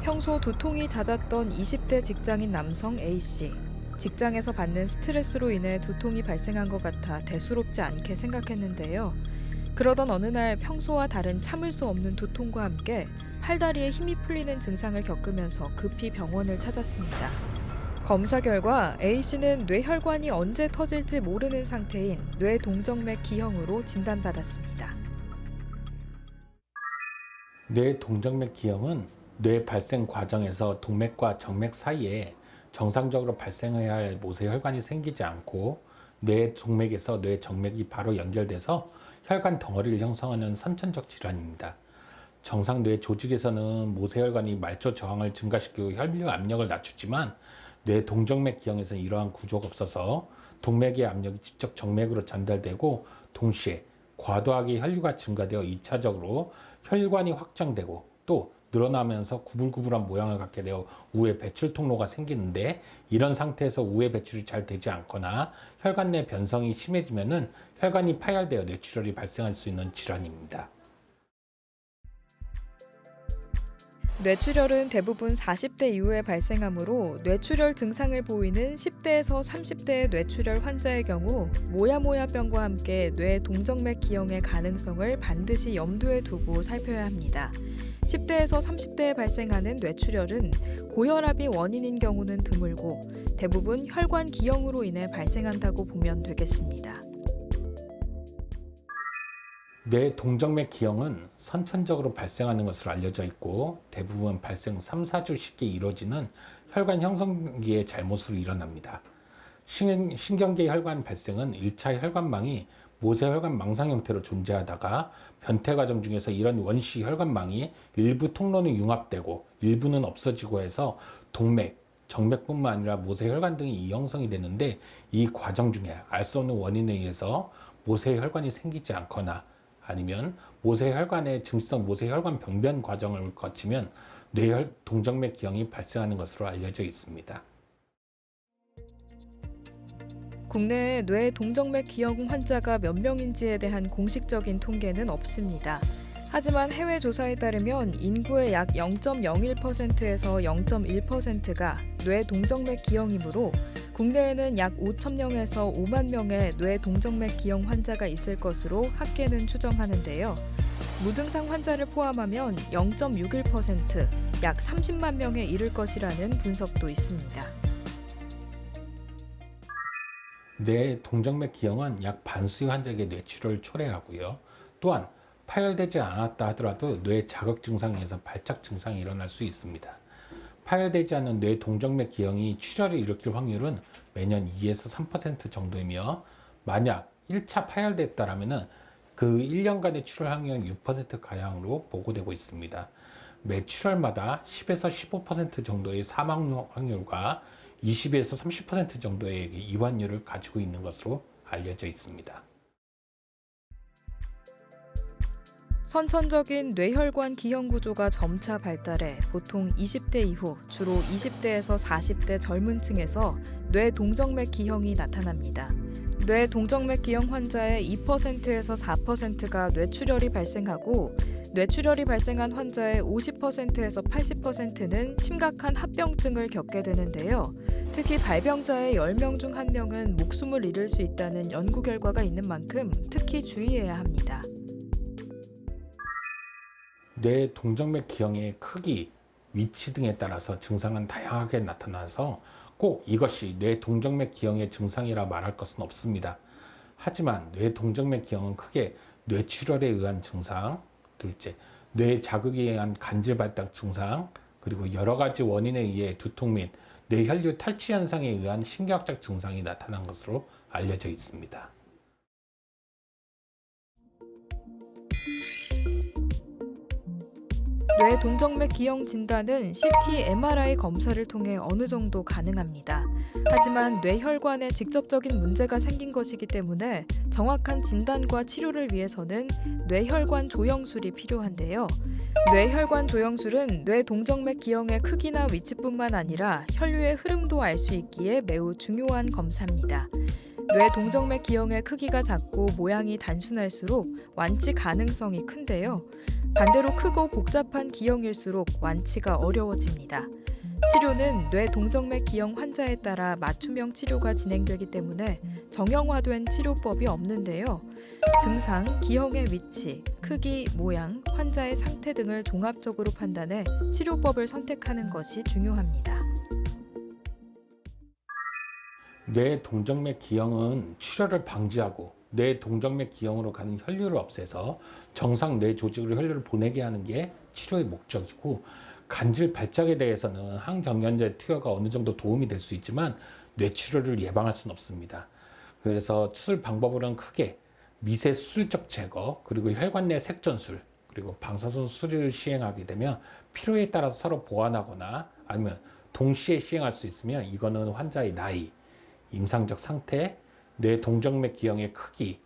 평소 두통이 잦았던 20대 직장인 남성 A씨. 직장에서 받는 스트레스로 인해 두통이 발생한 것 같아 대수롭지 않게 생각했는데요. 그러던 어느 날 평소와 다른 참을 수 없는 두통과 함께 팔다리에 힘이 풀리는 증상을 겪으면서 급히 병원을 찾았습니다. 검사 결과 A씨는 뇌혈관이 언제 터질지 모르는 상태인 뇌동정맥 기형으로 진단받았습니다. 뇌동정맥 기형은 뇌 발생 과정에서 동맥과 정맥 사이에 정상적으로 발생해야 할 모세혈관이 생기지 않고 뇌 동맥에서 뇌 정맥이 바로 연결돼서 혈관 덩어리를 형성하는 선천적 질환입니다. 정상 뇌 조직에서는 모세혈관이 말초 저항을 증가시키고 혈류 압력을 낮추지만 뇌 동정맥 기형에서는 이러한 구조가 없어서 동맥의 압력이 직접 정맥으로 전달되고 동시에 과도하게 혈류가 증가되어 2차적으로 혈관이 확장되고 또 늘어나면서 구불구불한 모양을 갖게 되어 우회 배출 통로가 생기는데, 이런 상태에서 우회 배출이 잘 되지 않거나 혈관 내 변성이 심해지면은 혈관이 파열되어 뇌출혈이 발생할 수 있는 질환입니다. 뇌출혈은 대부분 40대 이후에 발생하므로 뇌출혈 증상을 보이는 10대에서 30대의 뇌출혈 환자의 경우 모야모야병과 함께 뇌동정맥 기형의 가능성을 반드시 염두에 두고 살펴야 합니다. 10대에서 30대에 발생하는 뇌출혈은 고혈압이 원인인 경우는 드물고 대부분 혈관 기형으로 인해 발생한다고 보면 되겠습니다. 뇌동정맥 기형은 선천적으로 발생하는 것으로 알려져 있고 대부분 발생 3, 4주 쉽게 이루어지는 혈관 형성기의 잘못으로 일어납니다. 신경계 혈관 발생은 1차 혈관망이 모세혈관 망상 형태로 존재하다가 변태 과정 중에서 이런 원시 혈관망이 일부 통로는 융합되고 일부는 없어지고 해서 동맥, 정맥뿐만 아니라 모세혈관 등이 이형성이 되는데, 이 과정 중에 알 수 없는 원인에 의해서 모세혈관이 생기지 않거나 아니면 모세혈관의 증식성 모세혈관 병변 과정을 거치면 뇌동정맥 기형이 발생하는 것으로 알려져 있습니다. 국내에 뇌동정맥 기형 환자가 몇 명인지에 대한 공식적인 통계는 없습니다. 하지만 해외 조사에 따르면 인구의 약 0.01%에서 0.1%가 뇌동정맥 기형이므로 국내에는 약 5,000명에서 5만 명의 뇌동정맥 기형 환자가 있을 것으로 학계는 추정하는데요. 무증상 환자를 포함하면 0.61%, 약 30만 명에 이를 것이라는 분석도 있습니다. 뇌동정맥 기형은 약 반수의 환자에게 뇌출혈을 초래하고요. 또한 파열되지 않았다 하더라도 뇌 자극 증상에 의해서 발작 증상이 일어날 수 있습니다. 파열되지 않은 뇌동정맥 기형이 출혈을 일으킬 확률은 매년 2에서 3% 정도이며, 만약 1차 파열됐다라면 그 1년간의 출혈 확률은 6%가량으로 보고되고 있습니다. 매 출혈마다 10에서 15% 정도의 사망 확률과 20에서 30% 정도의 이완율을 가지고 있는 것으로 알려져 있습니다. 선천적인 뇌혈관 기형 구조가 점차 발달해 보통 20대 이후 주로 20대에서 40대 젊은 층에서 뇌동정맥 기형이 나타납니다. 뇌동정맥 기형 환자의 2%에서 4%가 뇌출혈이 발생하고, 뇌출혈이 발생한 환자의 50%에서 80%는 심각한 합병증을 겪게 되는데요. 특히 발병자의 10명 중 1명은 목숨을 잃을 수 있다는 연구 결과가 있는 만큼 특히 주의해야 합니다. 뇌동정맥 기형의 크기, 위치 등에 따라서 증상은 다양하게 나타나서 꼭 이것이 뇌동정맥 기형의 증상이라 말할 것은 없습니다. 하지만 뇌동정맥 기형은 크게 뇌출혈에 의한 증상, 둘째, 뇌 자극에 의한 간질 발작 증상, 그리고 여러 가지 원인에 의해 두통 및 뇌혈류 탈취 현상에 의한 신경학적 증상이 나타난 것으로 알려져 있습니다. 뇌동정맥 기형 진단은 CT, MRI 검사를 통해 어느 정도 가능합니다. 하지만 뇌혈관에 직접적인 문제가 생긴 것이기 때문에 정확한 진단과 치료를 위해서는 뇌혈관 조영술이 필요한데요. 뇌혈관 조영술은 뇌동정맥 기형의 크기나 위치뿐만 아니라 혈류의 흐름도 알 수 있기에 매우 중요한 검사입니다. 뇌 동정맥 기형의 크기가 작고 모양이 단순할수록 완치 가능성이 큰데요. 반대로 크고 복잡한 기형일수록 완치가 어려워집니다. 치료는 뇌 동정맥 기형 환자에 따라 맞춤형 치료가 진행되기 때문에 정형화된 치료법이 없는데요. 증상, 기형의 위치, 크기, 모양, 환자의 상태 등을 종합적으로 판단해 치료법을 선택하는 것이 중요합니다. 뇌 동정맥 기형은 출혈을 방지하고 뇌 동정맥 기형으로 가는 혈류를 없애서 정상 뇌 조직으로 혈류를 보내게 하는 게 치료의 목적이고, 간질 발작에 대해서는 항경련제 투여가 어느 정도 도움이 될 수 있지만 뇌출혈을 예방할 수는 없습니다. 그래서 수술 방법으로는 크게 미세 수술적 제거, 그리고 혈관 내 색전술, 그리고 방사선 수리를 시행하게 되면 필요에 따라서 서로 보완하거나 아니면 동시에 시행할 수 있으면, 이거는 환자의 나이, 임상적 상태, 뇌 동정맥 기형의 크기,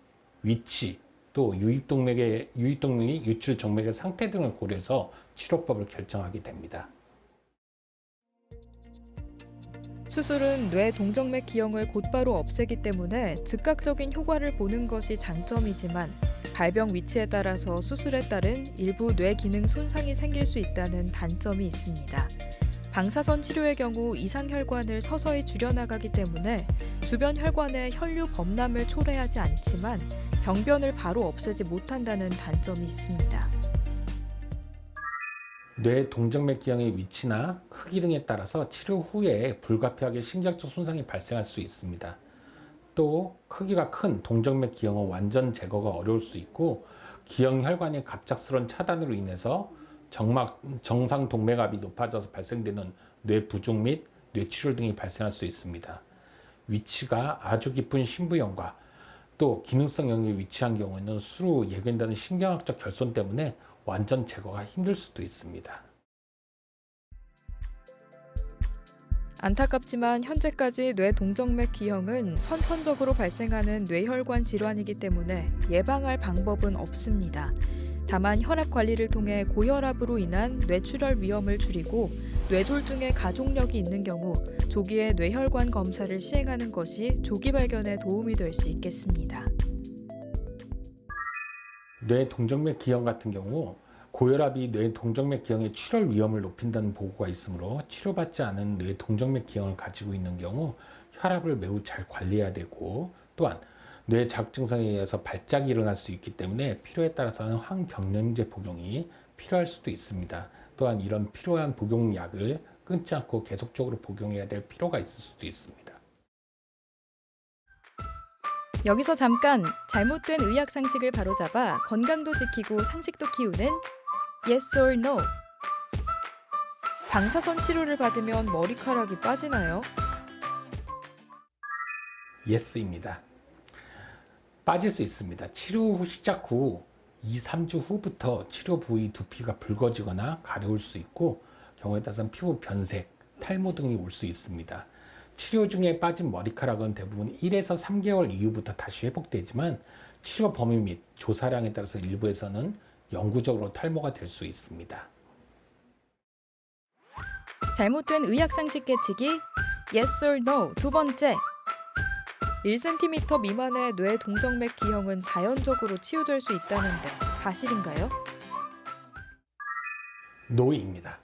위치, 또 유입동맥이 유출 정맥의 상태 등을 고려해서 치료법을 결정하게 됩니다. 수술은 뇌 동정맥 기형을 곧바로 없애기 때문에 즉각적인 효과를 보는 것이 장점이지만, 발병 위치에 따라서 수술에 따른 일부 뇌 기능 손상이 생길 수 있다는 단점이 있습니다. 방사선 치료의 경우 이상혈관을 서서히 줄여나가기 때문에 주변 혈관의 혈류 범람을 초래하지 않지만 병변을 바로 없애지 못한다는 단점이 있습니다. 뇌 동정맥 기형의 위치나 크기 등에 따라서 치료 후에 불가피하게 신경적 손상이 발생할 수 있습니다. 또 크기가 큰 동정맥 기형은 완전 제거가 어려울 수 있고, 기형 혈관의 갑작스러운 차단으로 인해서 정상 동맥압이 높아져서 발생되는 뇌부종 및 뇌출혈 등이 발생할 수 있습니다. 위치가 아주 깊은 심부형과 또 기능성 영역에 위치한 경우에는 수로 예견되는 신경학적 결손 때문에 완전 제거가 힘들 수도 있습니다. 안타깝지만 현재까지 뇌 동정맥 기형은 선천적으로 발생하는 뇌혈관 질환이기 때문에 예방할 방법은 없습니다. 다만 혈압 관리를 통해 고혈압으로 인한 뇌출혈 위험을 줄이고, 뇌졸중의 가족력이 있는 경우 조기에 뇌혈관 검사를 시행하는 것이 조기 발견에 도움이 될 수 있겠습니다. 뇌 동정맥 기형 같은 경우 고혈압이 뇌 동정맥 기형의 출혈 위험을 높인다는 보고가 있으므로, 치료받지 않은 뇌 동정맥 기형을 가지고 있는 경우 혈압을 매우 잘 관리해야 되고, 또한 뇌 자극 증상에 의해서 발작이 일어날 수 있기 때문에 필요에 따라서는 항경련제 복용이 필요할 수도 있습니다. 또한 이런 필요한 복용약을 끊지 않고 계속적으로 복용해야 될 필요가 있을 수도 있습니다. 여기서 잠깐, 잘못된 의학 상식을 바로잡아 건강도 지키고 상식도 키우는 Yes or No. 방사선 치료를 받으면 머리카락이 빠지나요? 예스입니다. 빠질 수 있습니다. 치료 시작 후 2-3주 후부터 치료 부위 두피가 붉어지거나 가려울 수 있고, 경우에 따라서는 피부 변색, 탈모 등이 올 수 있습니다. 치료 중에 빠진 머리카락은 대부분 1에서 3개월 이후부터 다시 회복되지만, 치료 범위 및 조사량에 따라서 일부에서는 영구적으로 탈모가 될 수 있습니다. 잘못된 의학 상식 깨치기 Yes or No 두 번째. 1cm 미만의 뇌 동정맥 기형은 자연적으로 치유될 수 있다는데 사실인가요? 노입니다.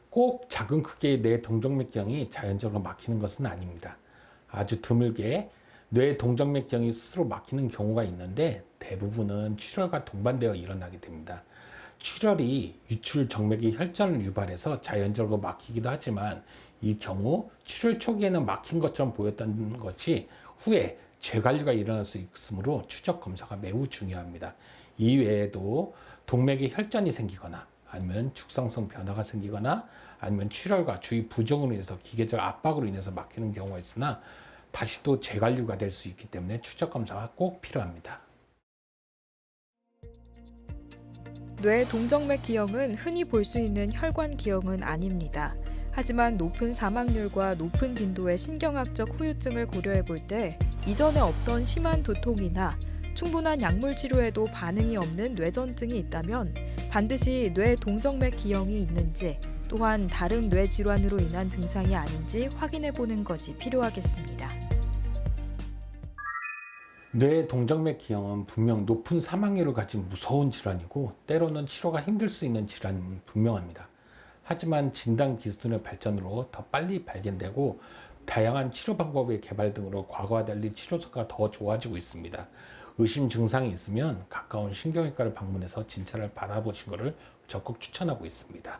꼭 작은 크기의 뇌 동정맥 기형이 자연적으로 막히는 것은 아닙니다. 아주 드물게 뇌 동정맥 기형이 스스로 막히는 경우가 있는데, 대부분은 출혈과 동반되어 일어나게 됩니다. 출혈이 유출 정맥의 혈전을 유발해서 자연적으로 막히기도 하지만, 이 경우 출혈 초기에는 막힌 것처럼 보였던 것이 후에 재관리가 일어날 수 있으므로 추적 검사가 매우 중요합니다. 이외에도 동맥에 혈전이 생기거나 아니면 축상성 변화가 생기거나 아니면 출혈과 주위 부종으로 인해서 기계적 압박으로 인해서 막히는 경우가 있으나, 다시 또 재관리가 될 수 있기 때문에 추적 검사가 꼭 필요합니다. 뇌 동정맥 기형은 흔히 볼 수 있는 혈관 기형은 아닙니다. 하지만 높은 사망률과 높은 빈도의 신경학적 후유증을 고려해 볼 때, 이전에 없던 심한 두통이나 충분한 약물 치료에도 반응이 없는 뇌전증이 있다면 반드시 뇌 동정맥 기형이 있는지, 또한 다른 뇌 질환으로 인한 증상이 아닌지 확인해 보는 것이 필요하겠습니다. 뇌 동정맥 기형은 분명 높은 사망률을 가진 무서운 질환이고 때로는 치료가 힘들 수 있는 질환은 분명합니다. 하지만 진단 기술의 발전으로 더 빨리 발견되고 다양한 치료 방법의 개발 등으로 과거와 달리 치료가 더 좋아지고 있습니다. 의심 증상이 있으면 가까운 신경외과를 방문해서 진찰을 받아보신 것을 적극 추천하고 있습니다.